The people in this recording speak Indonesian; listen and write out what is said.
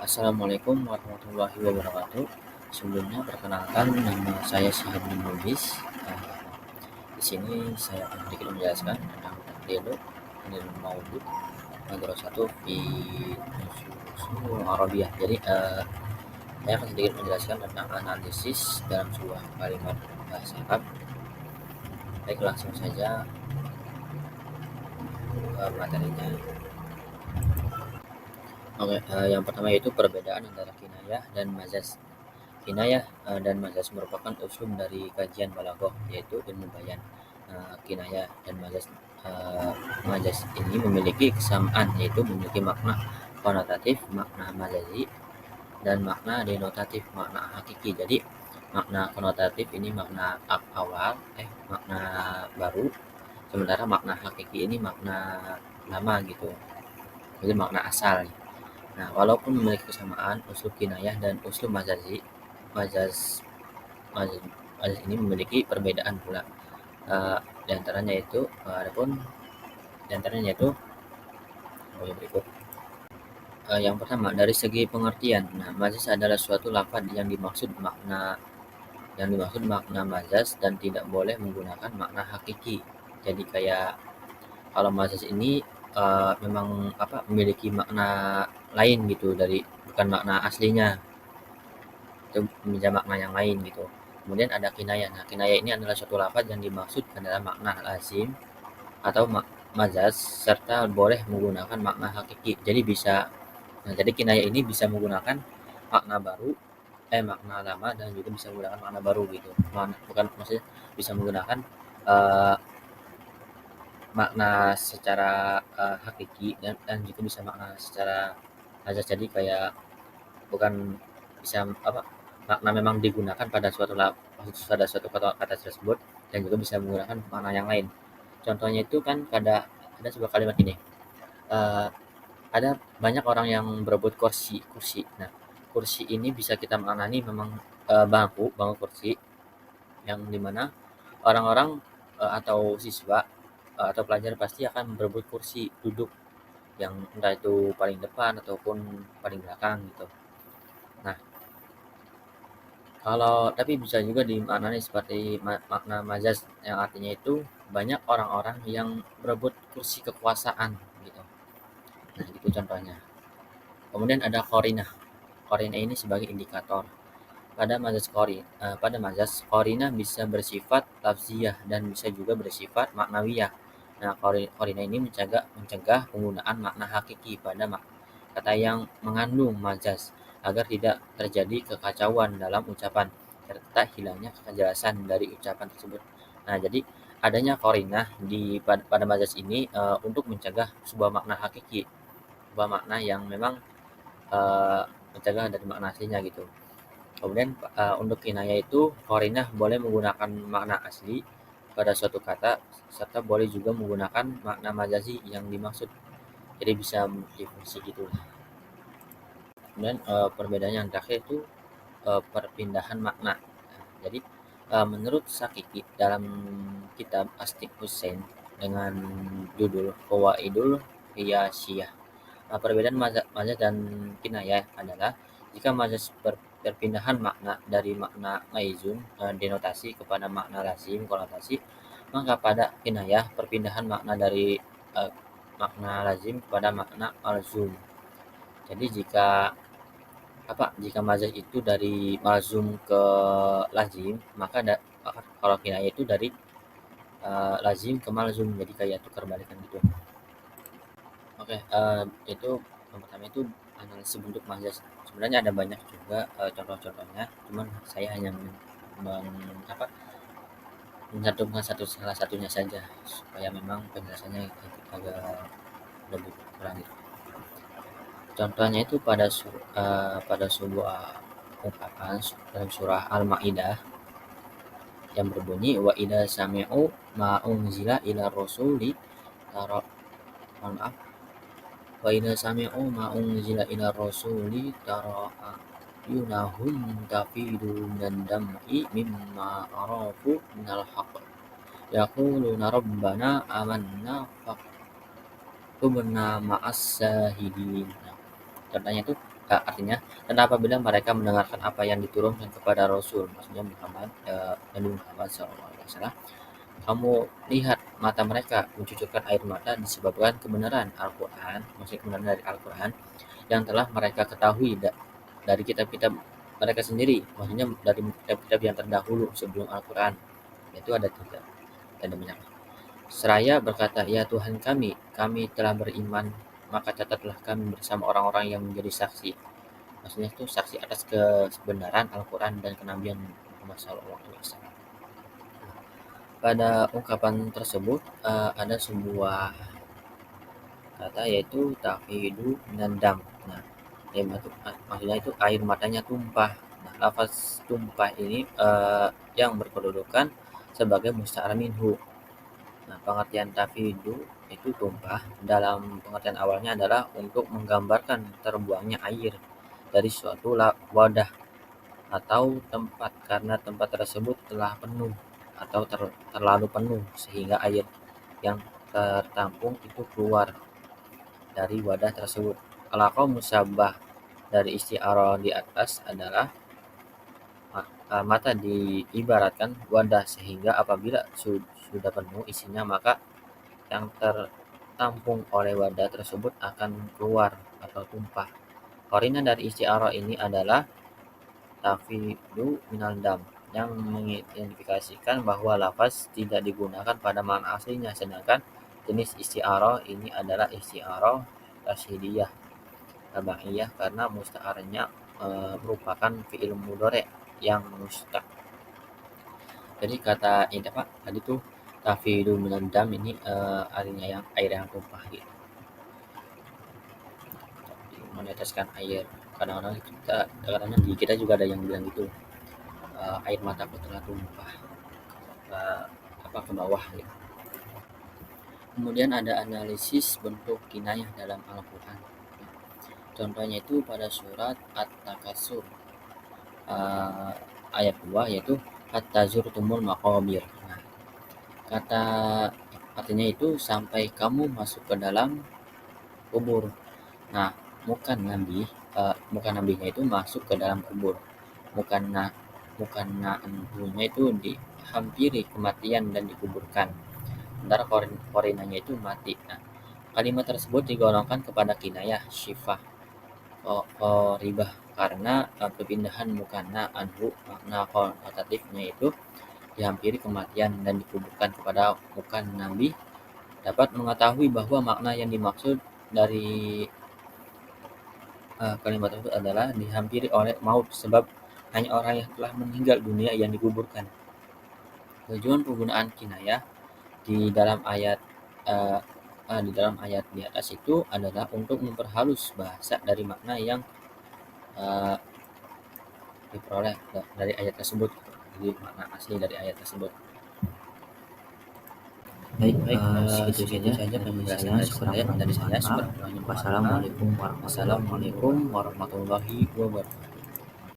Assalamualaikum warahmatullahi wabarakatuh. Sebelumnya perkenalkan, nama saya Syahidin Lubis. Di sini saya akan sedikit menjelaskan tentang takdiru maulud madrasatu fi nusus Arabiyah. Jadi saya akan sedikit menjelaskan tentang analisis dalam sebuah kalimat bahasa Arab. Baik, langsung saja ke materinya. Oke, yang pertama yaitu perbedaan antara kinayah dan majaz. Kinayah dan majaz merupakan unsur dari kajian balaghah, yaitu ilmu bayan. Kinayah dan majaz ini memiliki kesamaan, yaitu memiliki makna konotatif, makna majazi, dan makna denotatif, makna hakiki. Jadi makna konotatif ini makna awal, makna baru, sementara makna hakiki ini makna lama gitu. Jadi makna asal. Nah, walaupun memiliki kesamaan, uslub kinayah dan uslub majaz majaz, majaz ini memiliki perbedaan pula. Uh, di antaranya itu berikut. Yang pertama, dari segi pengertian. Nah, majaz adalah suatu lafaz yang dimaksud makna majaz dan tidak boleh menggunakan makna hakiki. Jadi kayak kalau majaz ini memang memiliki makna lain gitu, dari bukan makna aslinya, itu menjadi makna yang lain gitu. Kemudian ada kinayah. Nah, kinayah ini adalah suatu lafaz yang dimaksud adalah makna lazim atau majaz serta boleh menggunakan makna hakiki. Jadi kinayah ini bisa menggunakan makna baru, makna lama, dan juga bisa menggunakan makna baru gitu. Bukan maksudnya bisa menggunakan uh, makna secara hakiki, dan juga bisa makna secara majaz. Jadi kayak bukan bisa makna memang digunakan pada suatu kata tersebut, dan juga bisa menggunakan makna yang lain. Contohnya itu kan ada sebuah kalimat ini, uh, ada banyak orang yang berebut kursi. Nah, kursi ini bisa kita maknani memang bangku kursi, yang dimana orang-orang atau siswa atau pelajar pasti akan berebut kursi duduk yang entah itu paling depan ataupun paling belakang gitu. Nah, tapi bisa juga dimaknai seperti makna majaz, yang artinya itu banyak orang-orang yang berebut kursi kekuasaan gitu. Nah, itu contohnya. Kemudian ada qarinah. Qarinah ini sebagai indikator. Pada majaz qarinah bisa bersifat lafziyah dan bisa juga bersifat maknawiyah. Nah, qarinah ini mencegah penggunaan makna hakiki pada kata yang mengandung majaz, agar tidak terjadi kekacauan dalam ucapan serta hilangnya kejelasan dari ucapan tersebut. Nah, jadi adanya qarinah pada majaz ini untuk mencegah sebuah makna hakiki, sebuah makna yang memang mencegah dari makna aslinya gitu. Kemudian untuk kinayah itu qarinah boleh menggunakan makna asli pada suatu kata, serta boleh juga menggunakan makna majazi yang dimaksud. Jadi bisa multifungsi gitu. Kemudian perbedaan yang terakhir itu perpindahan makna. Jadi menurut Sakiki dalam kitab Astik Hussein dengan judul Fawaidul Qiyasiyah, perbedaan majaz dan kinayah adalah jika majaz perpindahan makna dari makna maizun denotasi kepada makna lazim konotasi, maka pada kinayah perpindahan makna dari makna lazim kepada makna malzum. Jadi jika majaz itu dari malzum ke lazim, maka kalau kinayah itu dari lazim ke malzum, jadi kayak tukar balikan gitu. Oke, itu yang pertama itu analisis bentuk majaz. Sebenarnya ada banyak juga contoh-contohnya, cuman saya hanya mencantumkan salah satunya saja supaya memang penjelasannya agak lebih kurang gitu. Contohnya itu pada sebuah ungkapan dalam surah Al-Maidah yang berbunyi wa idza sami'u ma unzila ila rasuli tara maaf wa idza sami'u ma unzila ila rasuli tara ayunahum tafidu minan dam'i mimma arafu minal haqq yaquluna rabbana amanna faktubna ma'as syahidin. Nah, contohnya itu artinya, dan apabila mereka mendengarkan apa yang diturunkan kepada Rasul, maksudnya Nabi Muhammad SAW, kamu lihat mata mereka mencucurkan air mata disebabkan kebenaran Al-Quran, maksudnya kebenaran dari Al-Quran yang telah mereka ketahui dari kitab-kitab mereka sendiri, maksudnya dari kitab-kitab yang terdahulu sebelum Al-Quran. Itu ada tiga, ada banyak. Seraya berkata, ya Tuhan kami telah beriman, maka catatlah kami bersama orang-orang yang menjadi saksi. Maksudnya itu saksi atas kebenaran Al-Quran dan kenabian Muhammad SAW. Pada ungkapan tersebut ada sebuah kata, yaitu tafidu minandam. Nah, maksudnya itu air matanya tumpah. Nah, lafaz tumpah ini yang berkedudukan sebagai musta'ar minhu. Nah, pengertian tafidu itu tumpah dalam pengertian awalnya adalah untuk menggambarkan terbuangnya air dari suatu wadah atau tempat karena tempat tersebut telah penuh atau terlalu penuh sehingga air yang tertampung itu keluar dari wadah tersebut. Alaqah musabah dari isti'arah di atas adalah mata diibaratkan wadah sehingga apabila sudah penuh isinya maka yang tertampung oleh wadah tersebut akan keluar atau tumpah. Qarina dari isti'arah ini adalah tafidu minal dam yang mengidentifikasikan bahwa lafaz tidak digunakan pada makna aslinya, sedangkan jenis isti'arah ini adalah isti'arah tasyidiyah tabaiyah karena musta'arnya merupakan fi'il mudhari' yang mustaq. Jadi kata ini Pak tadi tuh tafidu minal dam ini artinya yang air yang tumpah gitu, meneteskan air. Kadang-kadang kita juga ada yang bilang gitu, air mataku telah tumpah ke bawah gitu. Kemudian ada analisis bentuk kinayah dalam Al-Quran. Contohnya itu pada surat At-Takasur ayat 2, yaitu hatta zurtumul maqabir. Nah, kata artinya itu sampai kamu masuk ke dalam kubur. Nah, muka nabinya itu masuk ke dalam kubur. Nabinya itu dihampiri kematian dan dikuburkan. Sementara korinanya itu mati. Nah, kalimat tersebut digolongkan kepada kinayah syifah ribah karena perpindahan mukanna anhu, makna konotatifnya itu dihampiri kematian dan dikuburkan kepada mukan nabi, dapat mengetahui bahwa makna yang dimaksud dari kalimat tersebut adalah dihampiri oleh maut, sebab hanya orang yang telah meninggal dunia yang dikuburkan. Tujuan penggunaan kinayah di dalam ayat di atas itu adalah untuk memperhalus bahasa dari makna yang diperoleh dari ayat tersebut, jadi makna asli dari ayat tersebut. Baik, segitu saja penjelasan dari saya. Wassalamualaikum warahmatullahi wabarakatuh.